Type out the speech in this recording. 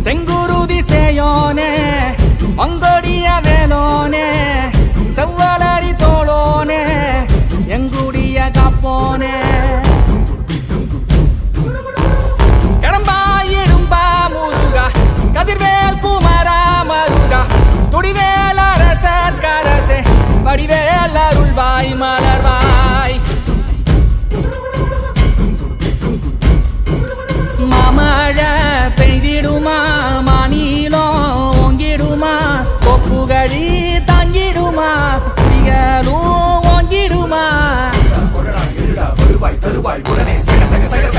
செங்குருதி சேயோனே மங்கொடிய வேலோனே செவ்வளரி தோளோனே எங்குடிய காப்போனே கடம்பாயிடும்பா முருகா கதிர்வேல் குமரா மருகா துடிவேல் அரசர் கரசே வடிவேல் அருள்வாய் மலர்வாய் மாமழை பெய்திடுமா மாநிலோ ஓங்கிடுமா கொப்புகழி தாங்கிடுமா குடிகளும் ஓங்கிடுமா வருவாய் தருவாய் உடனே சக சக சக